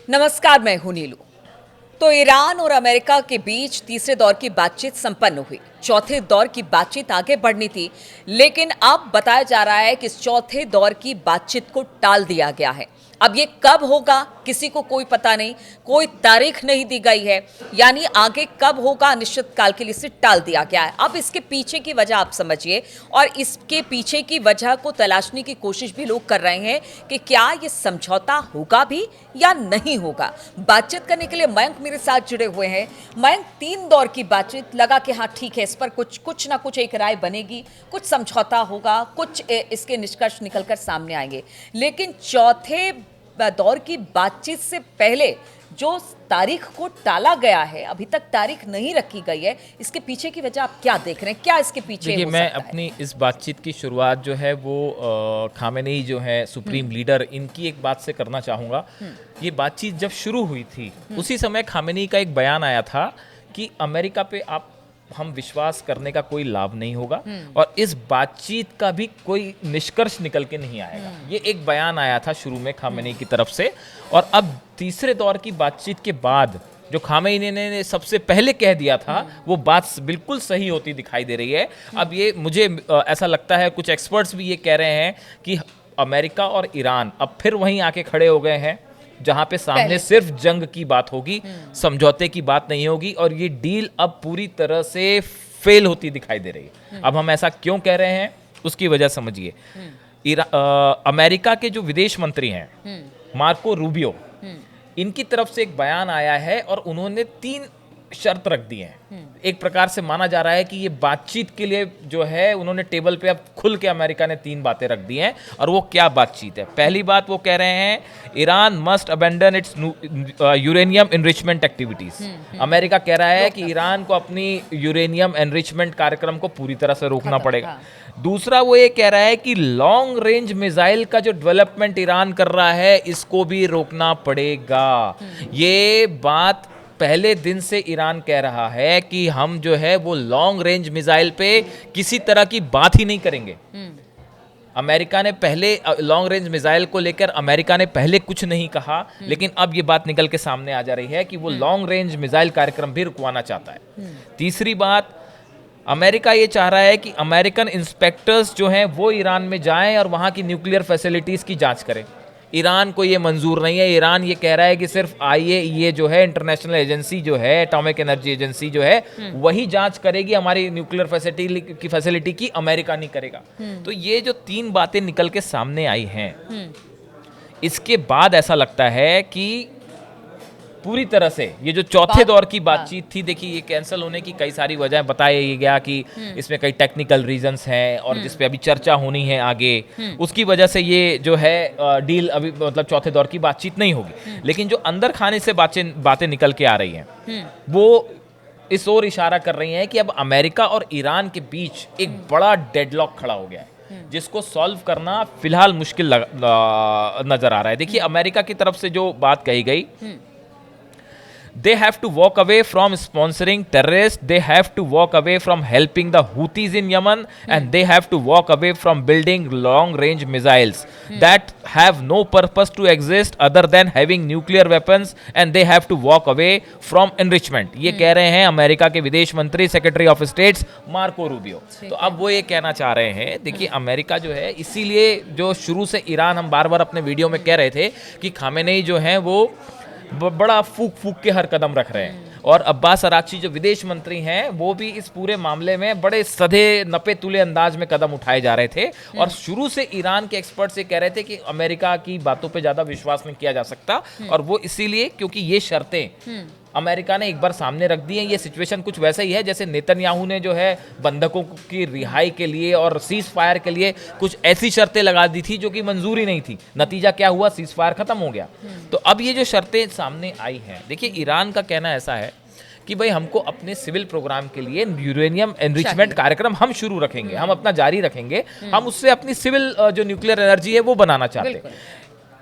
नमस्कार, मैं हूं नीलू। तो ईरान और अमेरिका के बीच तीसरे दौर की बातचीत संपन्न हुई। चौथे दौर की बातचीत आगे बढ़नी थी, लेकिन अब बताया जा रहा है कि इस चौथे दौर की बातचीत को टाल दिया गया है। अब ये कब होगा किसी को कोई पता नहीं, कोई तारीख नहीं दी गई है, यानी आगे कब होगा अनिश्चित काल के लिए इसे टाल दिया गया है। अब इसके पीछे की वजह आप समझिए, और इसके पीछे की वजह को तलाशने की कोशिश भी लोग कर रहे हैं कि क्या ये समझौता होगा भी या नहीं होगा। बातचीत करने के लिए मयंक मेरे साथ जुड़े हुए हैं। मयंक, 3 दौर की बातचीत लगा कि हाँ ठीक है, इस पर कुछ ना कुछ एक राय बनेगी, कुछ समझौता होगा, कुछ इसके निष्कर्ष निकलकर सामने आएंगे। लेकिन चौथे दौर की बातचीत से पहले जो तारीख को टाला गया है, अभी तक तारीख नहीं रखी गई है, इसके पीछे की वजह आप क्या देख रहे हैं? क्या इसके पीछे देखिए, हो मैं सकता है? अपनी इस बातचीत की शुरुआत जो है वो खामेनेई जो है सुप्रीम लीडर, इनकी एक बात से करना चाहूँगा। ये बातचीत जब शुरू हुई थी उसी समय खामेनेई का एक बयान आया था कि अमेरिका पे हम विश्वास करने का कोई लाभ नहीं होगा और इस बातचीत का भी कोई निष्कर्ष निकल के नहीं आएगा। ये एक बयान आया था शुरू में खामेनेई की तरफ से। और अब तीसरे दौर की बातचीत के बाद जो खामेनेई ने सबसे पहले कह दिया था वो बात बिल्कुल सही होती दिखाई दे रही है। अब ये मुझे ऐसा लगता है, कुछ एक्सपर्ट्स भी ये कह रहे हैं कि अमेरिका और ईरान अब फिर वहीं आके खड़े हो गए हैं जहां पे सामने सिर्फ जंग की बात होगी, समझौते की बात नहीं होगी, और ये डील अब पूरी तरह से फेल होती दिखाई दे रही है। अब हम ऐसा क्यों कह रहे हैं उसकी वजह समझिए। अमेरिका के जो विदेश मंत्री हैं मार्को रूबियो, इनकी तरफ से एक बयान आया है और उन्होंने 3 शर्त रख दी हैं। एक प्रकार से माना जा रहा है कि ये बातचीत के लिए जो है उन्होंने टेबल पे अब खुल के अमेरिका ने 3 बातें रख दी हैं। और वो क्या बातचीत है? पहली बात वो कह रहे हैं, Iran must abandon it's uranium enrichment activities. America कह रहा है कि ईरान को अपनी यूरेनियम एनरिचमेंट कार्यक्रम को पूरी तरह से रोकना पड़ेगा। दूसरा वो ये कह रहा है कि लॉन्ग रेंज मिसाइल का जो डेवलपमेंट ईरान कर रहा है इसको भी रोकना पड़ेगा। ये बात पहले दिन से ईरान कह रहा है कि हम जो है वो लॉन्ग रेंज मिसाइल पे किसी तरह की बात ही नहीं करेंगे। अमेरिका ने पहले लॉन्ग रेंज मिसाइल को लेकर अमेरिका ने पहले कुछ नहीं कहा, लेकिन अब ये बात निकल के सामने आ जा रही है कि वो लॉन्ग रेंज मिसाइल कार्यक्रम भी रुकवाना चाहता है। तीसरी बात, अमेरिका ये चाह रहा है कि अमेरिकन इंस्पेक्टर्स जो हैं वो ईरान में जाएं और वहाँ की न्यूक्लियर फैसिलिटीज़ की जांच करें। ईरान को ये मंजूर नहीं है। ईरान ये कह रहा है कि सिर्फ IAEA जो है, इंटरनेशनल एजेंसी जो है, एटॉमिक एनर्जी एजेंसी जो है, वही जांच करेगी, हमारी न्यूक्लियर फैसिलिटी की अमेरिका नहीं करेगा। तो ये जो 3 बातें निकल के सामने आई हैं, इसके बाद ऐसा लगता है कि पूरी तरह से ये जो चौथे दौर की बातचीत थी, देखिए ये कैंसिल होने की कई सारी वजहें बताया गया कि इसमें कई टेक्निकल रीजंस हैं और जिस पे अभी चर्चा होनी है आगे, उसकी वजह से ये जो है डील अभी मतलब चौथे दौर की बातचीत नहीं होगी। लेकिन जो अंदर खाने से बातें निकल के आ रही हैं वो इस ओर इशारा कर रही हैं कि अब अमेरिका और ईरान के बीच एक बड़ा डेडलॉक खड़ा हो गया है जिसको सॉल्व करना फिलहाल मुश्किल नजर आ रहा है। देखिए, अमेरिका की तरफ से जो बात कही गई, they have to walk away from sponsoring terrorists, they have to walk away from helping the Houthis in Yemen, and they have to walk away from building long range missiles that have no purpose to exist other than having nuclear weapons, and they have to walk away from enrichment। ये कह रहे हैं America के विदेश मंत्री, secretary of states Marco Rubio. तो अब वो ये कहना चाह रहे हैं, देखिए अमेरिका जो है, इसीलिए जो शुरू से ईरान, हम बार बार अपने वीडियो में कह रहे थे कि खामेनेई जो है वो बड़ा फूक के हर कदम रख रहे हैं। और अब्बास अराक्ची जो विदेश मंत्री हैं वो भी इस पूरे मामले में बड़े सधे नपे तुले अंदाज में कदम उठाए जा रहे थे। और शुरू से ईरान के एक्सपर्ट्स ये कह रहे थे कि अमेरिका की बातों पे ज़्यादा विश्वास नहीं किया जा सकता, और वो इसीलिए क्योंकि ये शर्तें अमेरिका ने एक बार सामने रख दी है। ये सिचुएशन कुछ वैसे ही है जैसे नेतन्याहू ने जो है बंधकों की रिहाई के लिए और सीज फायर के लिए कुछ ऐसी शर्तें लगा दी थी जो कि मंजूरी नहीं थी। नतीजा क्या हुआ? सीज फायर खत्म हो गया। तो अब ये जो शर्तें सामने आई हैं, देखिए ईरान का कहना ऐसा है कि भाई हमको अपने सिविल प्रोग्राम के लिए यूरेनियम एनरिचमेंट कार्यक्रम हम शुरू रखेंगे, हम अपना जारी रखेंगे, हम उससे अपनी सिविल जो न्यूक्लियर एनर्जी है वो बनाना चाहते हैं।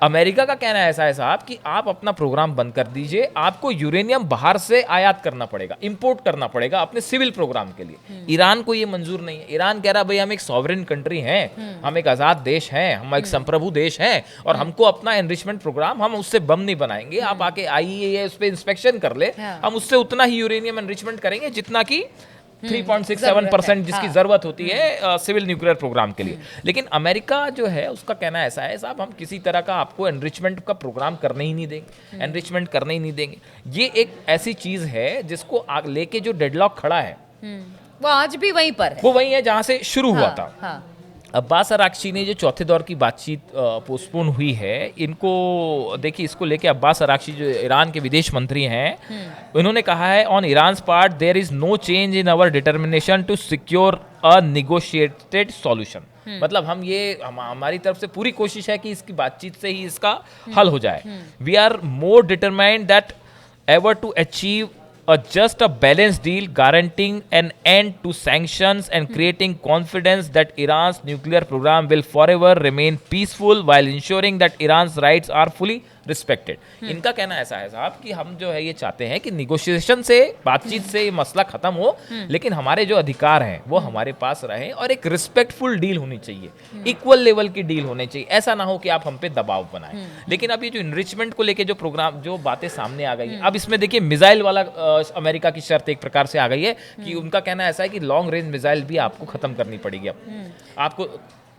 अमेरिका का कहना ऐसा है साहब कि आप अपना प्रोग्राम बंद कर दीजिए, आपको यूरेनियम बाहर से आयात करना पड़ेगा, इंपोर्ट करना पड़ेगा अपने सिविल प्रोग्राम के लिए। ईरान को ये मंजूर नहीं है। ईरान कह रहा भाई हम एक सॉवरेन कंट्री हैं, हम एक आज़ाद देश हैं, हम एक संप्रभु देश हैं और हमको अपना एनरिचमेंट प्रोग्राम, हम उससे बम नहीं बनाएंगे। आप आके आईएए उस पर इंस्पेक्शन कर ले, हम उससे उतना ही यूरेनियम एनरिचमेंट करेंगे जितना कि 3.67% जिसकी जरूरत होती है सिविल न्यूक्लियर प्रोग्राम के लिए। लेकिन अमेरिका जो है उसका कहना ऐसा है साहब हम किसी तरह का आपको एनरिचमेंट का प्रोग्राम करने ही नहीं देंगे, एनरिचमेंट करने ही नहीं देंगे। ये एक ऐसी चीज है जिसको लेके जो डेडलॉक खड़ा है वो आज भी वहीं पर है, वो वही है जहां से शुरू हुआ था। हाँ। अब्बास अराक्ची ने जो चौथे दौर की बातचीत पोस्टपोन हुई है, इनको देखिए, इसको लेके अब्बास अराक्ची जो ईरान के विदेश मंत्री हैं, उन्होंने कहा है on Iran part there is no change in our determination to secure a negotiated solution. मतलब हमारी तरफ से पूरी कोशिश है कि इसकी बातचीत से ही इसका हल हो जाए। We are more determined that ever to achieve just a balanced deal guaranteeing an end to sanctions and creating confidence that Iran's nuclear program will forever remain peaceful while ensuring that Iran's rights are fully respected. इनका कहना ऐसा है साहब कि हम जो है ये चाहते हैं कि निगोशिएशन से, बातचीत से ये मसला खत्म हो, लेकिन हमारे जो अधिकार हैं वो हमारे पास रहें और एक रिस्पेक्टफुल डील होनी चाहिए, इक्वल लेवल की डील होनी चाहिए। ऐसा ना हो कि आप हम पे दबाव बनाएं। लेकिन अब ये जो इनरिचमेंट को लेके जो प्रोग्राम, जो बातें सामने आ गई हैं, अब इसमें देखिए मिसाइल वाला अमेरिका की शर्त एक प्रकार से आ गई है कि उनका कहना ऐसा है कि लॉन्ग रेंज मिसाइल भी आपको खत्म करनी पड़ेगी। अब आपको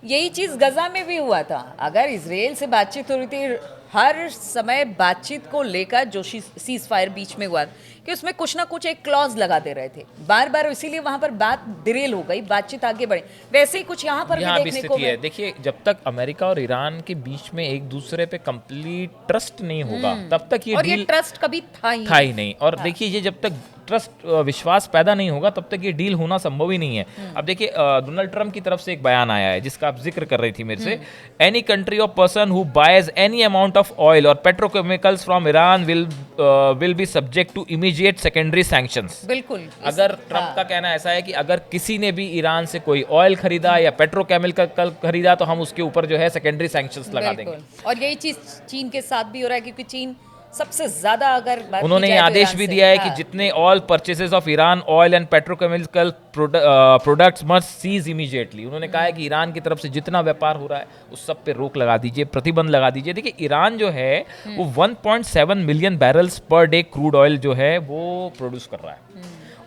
यही चीज गजा में भी हुआ था। अगर इजराइल से बातचीत हो रही थी, हर समय बातचीत को लेकर जो सीज फायर बीच में हुआ कि उसमें कुछ ना कुछ एक क्लॉज लगा दे रहे थे बार बार, इसीलिए वहां पर बात डिरेल हो गई, बातचीत आगे बढ़ी। वैसे ही कुछ यहाँ पर भी देखने को है। देखिए, जब तक अमेरिका और ईरान के बीच में एक दूसरे पे कंप्लीट ट्रस्ट नहीं होगा तब तक ये डील, ट्रस्ट कभी था ही नहीं। और देखिए, ये जब तक ट्रस्ट, विश्वास पैदा नहीं होगा तब तक ये डील होना संभव ही नहीं है। अब देखिए, डोनाल्ड ट्रंप की तरफ से एक बयान आया है जिसका आप जिक्र कर रही थी मेरे से, any country or person who buys any amount of oil or petrochemicals from Iran will be subject to immediate secondary sanctions. बिल्कुल। अगर ट्रंप का कहना ऐसा है कि अगर किसी ने भी ईरान से कोई ऑयल खरीदा या पेट्रोकेमिकल खरीदा तो हम उसके ऊपर जो है सेकेंडरी सैंक्शंस लगा देंगे। और यही चीज चीन के साथ भी हो रहा है, क्योंकि चीन सबसे ज्यादा, अगर उन्होंने ये आदेश भी दिया है कि जितने all purchases of Iran oil and petrochemical products must cease immediately. उन्होंने कहा है कि ईरान की तरफ से जितना व्यापार हो रहा है उस सब पे रोक लगा दीजिए, प्रतिबंध लगा दीजिए। देखिए, ईरान जो है वो 1.7 million barrels per day crude oil जो है वो प्रोड्यूस कर रहा है।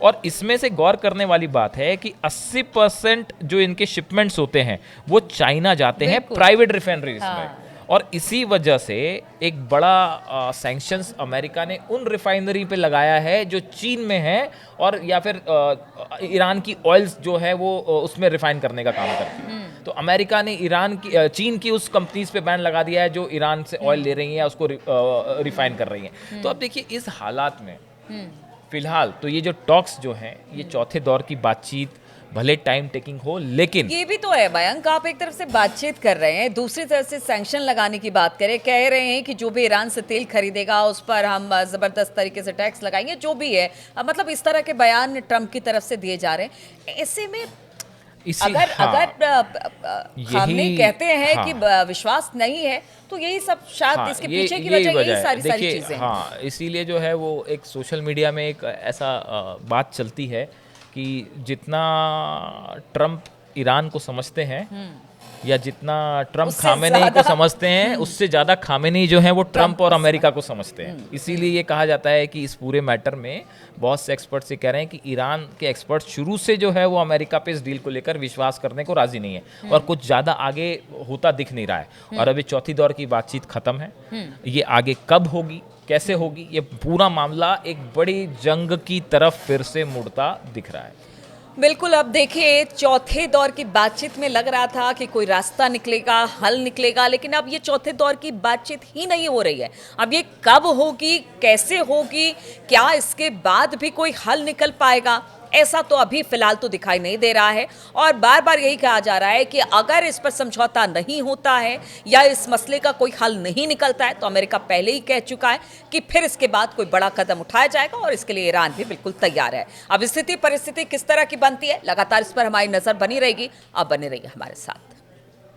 और इसमें से गौर करने वाली बात है कि 80% जो इनके शिपमेंट्स होते हैं वो चाइना जाते हैं प्राइवेट रिफाइनरीज में। और इसी वजह से एक बड़ा सैंक्शंस अमेरिका ने उन रिफाइनरी पे लगाया है जो चीन में है और या फिर ईरान की ऑयल्स जो है वो उसमें रिफाइन करने का काम करती है। तो अमेरिका ने चीन की उस कंपनीज पे बैन लगा दिया है जो ईरान से ऑयल ले रही हैं, उसको रिफाइन कर रही हैं। तो अब देखिए, इस हालात में फिलहाल तो ये जो टॉक्स जो हैं, ये चौथे दौर की बातचीत भले टाइम टेकिंग हो, लेकिन ये भी तो है मयंक, आप एक तरफ से बातचीत कर रहे हैं, दूसरी तरफ से सैंक्शन लगाने की बात करें, कह रहे हैं कि जो भी ईरान से तेल खरीदेगा उस पर हम जबरदस्त तरीके से टैक्स लगाएंगे, जो भी है। मतलब इस तरह के बयान ट्रंप की तरफ से दिए जा रहे हैं। ऐसे में अगर हमने कहते हैं कि विश्वास नहीं है तो यही सब शायद इसके पीछे की वजह यही सारी चीजें। हाँ, इसीलिए जो है वो एक सोशल मीडिया में एक ऐसा बात चलती है कि जितना ट्रंप ईरान को समझते हैं या जितना ट्रंप खामेनेई को समझते हैं, उससे ज़्यादा खामेनेई जो है वो ट्रंप और अमेरिका को समझते हैं। इसीलिए ये कहा जाता है कि इस पूरे मैटर में बहुत से एक्सपर्ट्स ये कह रहे हैं कि ईरान के एक्सपर्ट्स शुरू से जो है वो अमेरिका पे इस डील को लेकर विश्वास करने को राजी नहीं है और कुछ ज़्यादा आगे होता दिख नहीं रहा है। और अभी चौथी दौर की बातचीत खत्म है, ये आगे कब होगी, कैसे होगी, ये पूरा मामला एक बड़ी जंग की तरफ फिर से मुड़ता दिख रहा है। बिल्कुल। अब देखिए, चौथे दौर की बातचीत में लग रहा था कि कोई रास्ता निकलेगा, हल निकलेगा, लेकिन अब ये चौथे दौर की बातचीत ही नहीं हो रही है। अब ये कब होगी, कैसे होगी, क्या इसके बाद भी कोई हल निकल पाएगा, ऐसा तो अभी फिलहाल तो दिखाई नहीं दे रहा है। और बार बार यही कहा जा रहा है कि अगर इस पर समझौता नहीं होता है या इस मसले का कोई हल नहीं निकलता है तो अमेरिका पहले ही कह चुका है कि फिर इसके बाद कोई बड़ा कदम उठाया जाएगा और इसके लिए ईरान भी बिल्कुल तैयार है। अब स्थिति परिस्थिति किस तरह की बनती है, लगातार इस पर हमारी नजर बनी रहेगी। आप बने रहिए हमारे साथ।